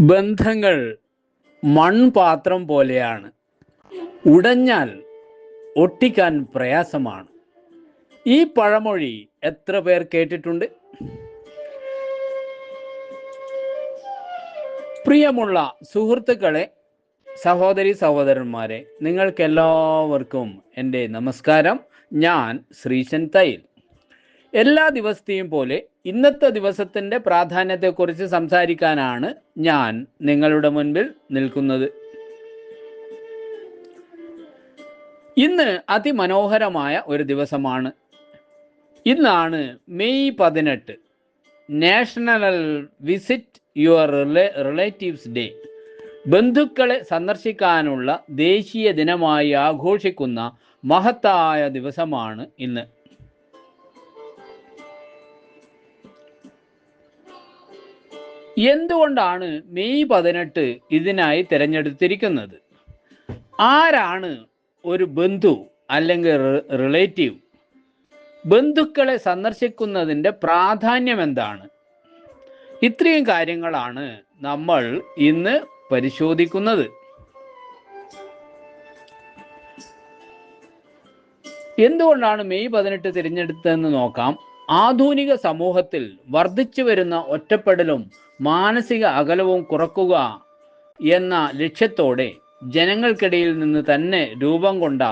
ബന്ധങ്ങൾ മൺപാത്രം പോലെയാണ്. ഉടഞ്ഞാൽ ഒട്ടിക്കാൻ പ്രയാസമാണ്. ഈ പഴമൊഴി എത്ര പേർ കേട്ടിട്ടുണ്ട്? പ്രിയമുള്ള സുഹൃത്തുക്കളെ, സഹോദരി സഹോദരന്മാരെ, നിങ്ങൾക്കെല്ലാവർക്കും എൻ്റെ നമസ്കാരം. ഞാൻ ശ്രീശൻ തയ്യിൽ. എല്ലാ ദിവസത്തെയും പോലെ ഇന്നത്തെ ദിവസത്തിൻ്റെ പ്രാധാന്യത്തെക്കുറിച്ച് സംസാരിക്കാനാണ് ഞാൻ നിങ്ങളുടെ മുൻപിൽ നിൽക്കുന്നത്. ഇന്ന് അതിമനോഹരമായ ഒരു ദിവസമാണ്. ഇന്നാണ് May 18, national visit your relatives day. ബന്ധുക്കളെ സന്ദർശിക്കാനുള്ള ദേശീയ ദിനമായി ആഘോഷിക്കുന്ന മഹത്തായ ദിവസമാണ് ഇന്ന്. എന്തുകൊണ്ടാണ് മെയ് 18 ഇതിനായി തിരഞ്ഞെടുത്തിരിക്കുന്നത്? ആരാണ് ഒരു ബന്ധു അല്ലെങ്കിൽ റിലേറ്റീവ്? ബന്ധുക്കളെ സന്ദർശിക്കുന്നതിൻ്റെ പ്രാധാന്യം എന്താണ്? ഇത്രയും കാര്യങ്ങളാണ് നമ്മൾ ഇന്ന് പരിശോധിക്കുന്നത്. എന്തുകൊണ്ടാണ് മെയ് 18 തിരഞ്ഞെടുത്തതെന്ന് നോക്കാം. ആധുനിക സമൂഹത്തിൽ വർദ്ധിച്ചു വരുന്ന ഒറ്റപ്പെടലും മാനസിക അകലവും കുറക്കുക എന്ന ലക്ഷ്യത്തോടെ ജനങ്ങൾക്കിടയിൽ നിന്ന് തന്നെ രൂപം കൊണ്ട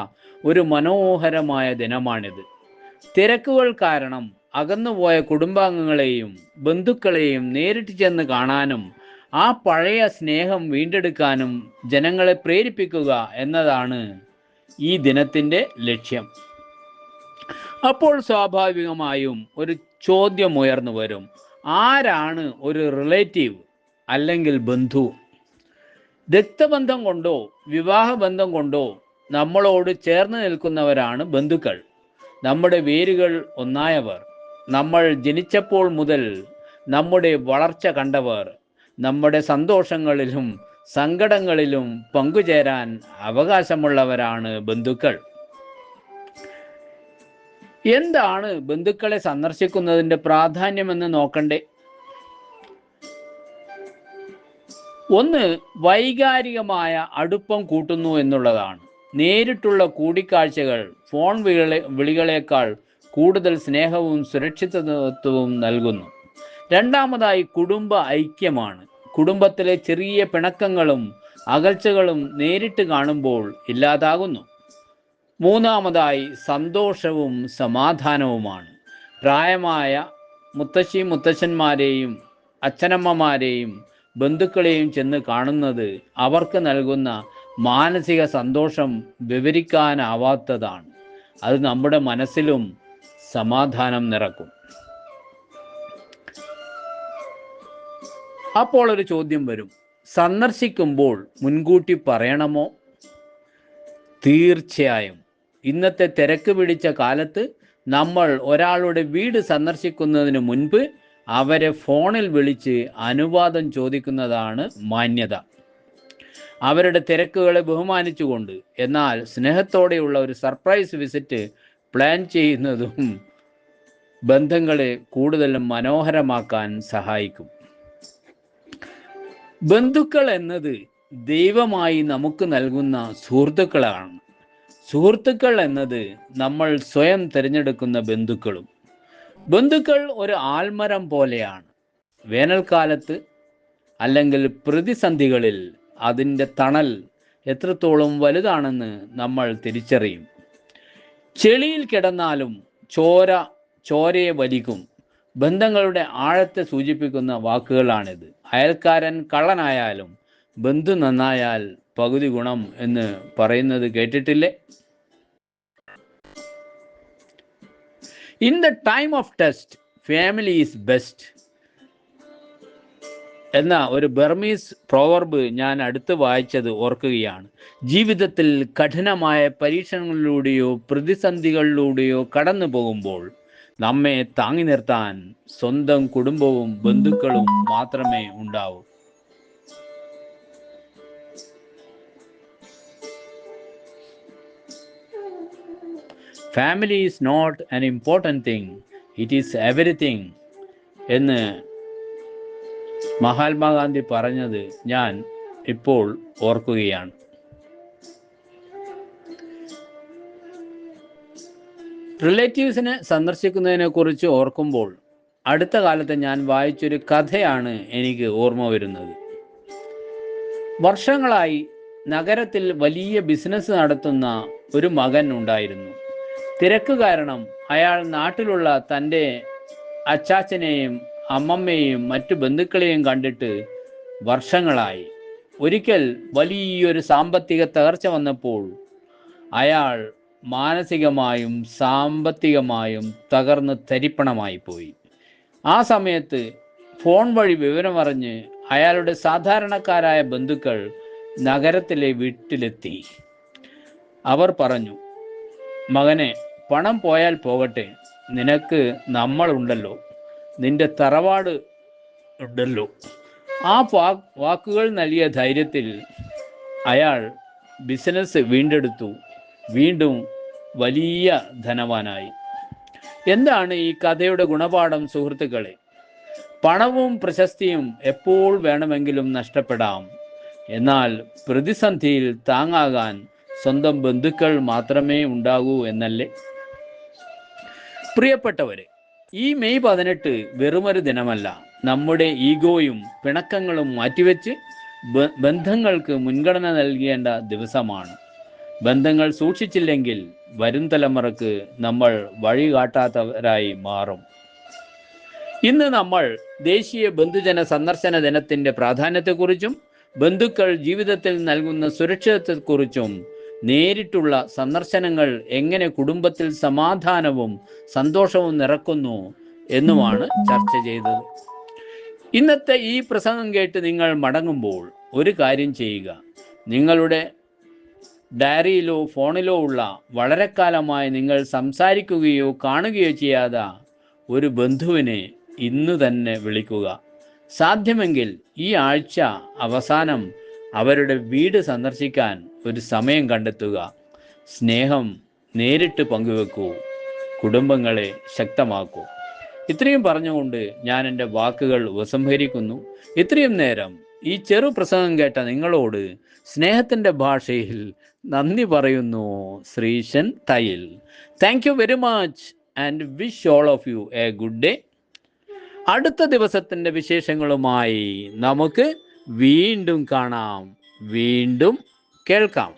ഒരു മനോഹരമായ ദിനമാണിത്. തിരക്കുകൾ കാരണം അകന്നുപോയ കുടുംബാംഗങ്ങളെയും ബന്ധുക്കളെയും നേരിട്ട് ചെന്ന് കാണാനും ആ പഴയ സ്നേഹം വീണ്ടെടുക്കാനും ജനങ്ങളെ പ്രേരിപ്പിക്കുക എന്നതാണ് ഈ ദിനത്തിൻ്റെ ലക്ഷ്യം. അപ്പോൾ സ്വാഭാവികമായും ഒരു ചോദ്യം ഉയർന്നു വരും: ആരാണ് ഒരു റിലേറ്റീവ് അല്ലെങ്കിൽ ബന്ധു? രക്തബന്ധം കൊണ്ടോ വിവാഹബന്ധം കൊണ്ടോ നമ്മളോട് ചേർന്ന് നിൽക്കുന്നവരാണ് ബന്ധുക്കൾ. നമ്മുടെ വേരുകൾ ഒന്നായവർ, നമ്മൾ ജനിച്ചപ്പോൾ മുതൽ നമ്മുടെ വളർച്ച കണ്ടവർ, നമ്മുടെ സന്തോഷങ്ങളിലും സങ്കടങ്ങളിലും പങ്കുചേരാൻ അവകാശമുള്ളവരാണ് ബന്ധുക്കൾ. എന്താണ് ബന്ധുക്കളെ സന്ദർശിക്കുന്നതിൻ്റെ പ്രാധാന്യമെന്ന് നോക്കണ്ടേ? ഒന്ന്, വൈകാരികമായ അടുപ്പം കൂട്ടുന്നു എന്നുള്ളതാണ്. നേരിട്ടുള്ള കൂടിക്കാഴ്ചകൾ ഫോൺ വിളികളേക്കാൾ കൂടുതൽ സ്നേഹവും സുരക്ഷിതത്വവും നൽകുന്നു. രണ്ടാമതായി, കുടുംബ ഐക്യമാണ്. കുടുംബത്തിലെ ചെറിയ പിണക്കങ്ങളും അകൽച്ചകളും നേരിട്ട് കാണുമ്പോൾ ഇല്ലാതാകുന്നു. മൂന്നാമതായി, സന്തോഷവും സമാധാനവുമാണ്. പ്രായമായ മുത്തശ്ശി മുത്തശ്ശന്മാരെയും അച്ഛനമ്മമാരെയും ബന്ധുക്കളെയും ചെന്ന് കാണുന്നത് അവർക്ക് നൽകുന്ന മാനസിക സന്തോഷം വിവരിക്കാനാവാത്തതാണ്. അത് നമ്മുടെ മനസ്സിലും സമാധാനം നിറക്കും. അപ്പോൾ ഒരു ചോദ്യം വരും: സന്ദർശിക്കുമ്പോൾ മുൻകൂട്ടി പറയണമോ? തീർച്ചയായും. ഇന്നത്തെ തിരക്ക് പിടിച്ച കാലത്ത് നമ്മൾ ഒരാളുടെ വീട് സന്ദർശിക്കുന്നതിന് മുൻപ് അവരെ ഫോണിൽ വിളിച്ച് അനുവാദം ചോദിക്കുന്നതാണ് മാന്യത. അവരുടെ തിരക്കുകളെ ബഹുമാനിച്ചുകൊണ്ട്, എന്നാൽ സ്നേഹത്തോടെയുള്ള ഒരു സർപ്രൈസ് വിസിറ്റ് പ്ലാൻ ചെയ്യുന്നതും ബന്ധങ്ങളെ കൂടുതൽ മനോഹരമാക്കാൻ സഹായിക്കും. ബന്ധുക്കൾ എന്നത് ദൈവമായി നമുക്ക് നൽകുന്ന സുഹൃത്തുക്കളാണ്. സുഹൃത്തുക്കൾ എന്നത് നമ്മൾ സ്വയം തിരഞ്ഞെടുക്കുന്ന ബന്ധുക്കളും. ബന്ധുക്കൾ ഒരു ആൽമരം പോലെയാണ്. വേനൽക്കാലത്ത് അല്ലെങ്കിൽ പ്രതിസന്ധികളിൽ അതിൻ്റെ തണൽ എത്രത്തോളം വലുതാണെന്ന് നമ്മൾ തിരിച്ചറിയും. ചെളിയിൽ കിടന്നാലും ചോരയെ വലിക്കും. ബന്ധങ്ങളുടെ ആഴത്തെ സൂചിപ്പിക്കുന്ന വാക്കുകളാണിത്. അയൽക്കാരൻ കള്ളനായാലും ബന്ധു നന്നായാൽ പകുതി ഗുണം എന്ന് പറയുന്നത് കേട്ടിട്ടില്ലേ? In the time of test family is best എന്ന ഒരു ബർമീസ് പ്രോവർബ് ഞാൻ അടുത്ത് വായിച്ചത് ഓർക്കുകയാണ്. ജീവിതത്തിൽ കഠിനമായ പരീക്ഷണങ്ങളിലൂടെയോ പ്രതിസന്ധികളിലൂടെയോ കടന്നു പോകുമ്പോൾ നമ്മെ താങ്ങി നിർത്താൻ സ്വന്തം കുടുംബവും ബന്ധുക്കളും മാത്രമേ ഉണ്ടാവൂ. Family is not an important thing, it is everything എന്ന് മഹാത്മാഗാന്ധി പറഞ്ഞത് ഞാൻ ഇപ്പോൾ ഓർക്കുകയാണ്. റിലേറ്റീവ്സിനെ സന്ദർശിക്കുന്നതിനെ കുറിച്ച് ഓർക്കുമ്പോൾ അടുത്ത കാലത്ത് ഞാൻ വായിച്ചൊരു കഥയാണ് എനിക്ക് ഓർമ്മ വരുന്നത്. വർഷങ്ങളായി നഗരത്തിൽ വലിയ ബിസിനസ് നടത്തുന്ന ഒരു മകൻ ഉണ്ടായിരുന്നു. തിരക്ക് കാരണം അയാൾ നാട്ടിലുള്ള തൻ്റെ അച്ചാച്ചനെയും അമ്മമ്മയെയും മറ്റു ബന്ധുക്കളെയും കണ്ടിട്ട് വർഷങ്ങളായി. ഒരിക്കൽ വലിയൊരു സാമ്പത്തിക തകർച്ച വന്നപ്പോൾ അയാൾ മാനസികമായും സാമ്പത്തികമായും തകർന്ന് തരിപ്പണമായി പോയി. ആ സമയത്ത് ഫോൺ വഴി വിവരമറിഞ്ഞ് അയാളുടെ സാധാരണക്കാരായ ബന്ധുക്കൾ നഗരത്തിലെ വീട്ടിലെത്തി. അവർ പറഞ്ഞു, മകനെ, പണം പോയാൽ പോകട്ടെ, നിനക്ക് നമ്മളുണ്ടല്ലോ, നിന്റെ തറവാട് ഉണ്ടല്ലോ. ആ വാക്കുകൾ നൽകിയ ധൈര്യത്തിൽ അയാൾ ബിസിനസ് വീണ്ടെടുത്തു, വീണ്ടും വലിയ ധനവാനായി. എന്താണ് ഈ കഥയുടെ ഗുണപാഠം സുഹൃത്തുക്കളെ? പണവും പ്രശസ്തിയും എപ്പോൾ വേണമെങ്കിലും നഷ്ടപ്പെടാം. എന്നാൽ പ്രതിസന്ധിയിൽ താങ്ങാകാൻ സ്വന്തം ബന്ധുക്കൾ മാത്രമേ ഉണ്ടാകൂ എന്നല്ലേ? പ്രിയപ്പെട്ടവരെ, ഈ മെയ് 18 വെറുമൊരു ദിനമല്ല. നമ്മുടെ ഈഗോയും പിണക്കങ്ങളും മാറ്റിവെച്ച് ബന്ധങ്ങൾക്ക് മുൻഗണന നൽകേണ്ട ദിവസമാണ്. ബന്ധങ്ങൾ സൂക്ഷിച്ചില്ലെങ്കിൽ വരും തലമുറക്ക് നമ്മൾ വഴി കാട്ടാത്തവരായി മാറും. ഇന്ന് നമ്മൾ ദേശീയ ബന്ധുജന സന്ദർശന ദിനത്തിൻ്റെ പ്രാധാന്യത്തെക്കുറിച്ചും ബന്ധുക്കൾ ജീവിതത്തിൽ നൽകുന്ന സുരക്ഷിതത്വത്തെക്കുറിച്ചും നേരിട്ടുള്ള സന്ദർശനങ്ങൾ എങ്ങനെ കുടുംബത്തിൽ സമാധാനവും സന്തോഷവും നിറക്കുന്നു എന്നുമാണ് ചർച്ച ചെയ്തത്. ഇന്നത്തെ ഈ പ്രസംഗം കേട്ട് നിങ്ങൾ മടങ്ങുമ്പോൾ ഒരു കാര്യം ചെയ്യുക. നിങ്ങളുടെ ഡയറിയിലോ ഫോണിലോ ഉള്ള വളരെ കാലമായി നിങ്ങൾ സംസാരിക്കുകയോ കാണുകയോ ചെയ്യാത്ത ഒരു ബന്ധുവിനെ ഇന്ന് തന്നെ വിളിക്കുക. സാധ്യമെങ്കിൽ ഈ ആഴ്ച അവസാനം അവരുടെ വീട് സന്ദർശിക്കാൻ ഒരു സമയം കണ്ടെത്തുക. സ്നേഹം നേരിട്ട് പങ്കുവെക്കൂ, കുടുംബങ്ങളെ ശക്തമാക്കൂ. ഇത്രയും പറഞ്ഞുകൊണ്ട് ഞാൻ എൻ്റെ വാക്കുകൾ ഉപസംഹരിക്കുന്നു. ഇത്രയും നേരം ഈ ചെറു പ്രസംഗം കേട്ട നിങ്ങളോട് സ്നേഹത്തിൻ്റെ ഭാഷയിൽ നന്ദി പറയുന്നു. Sreesan Thayyil. Thank you very much and wish all of you a good day. അടുത്ത ദിവസത്തിൻ്റെ വിശേഷങ്ങളുമായി നമുക്ക് വീണ്ടും കാണാം, വീണ്ടും കേൾക്കാം.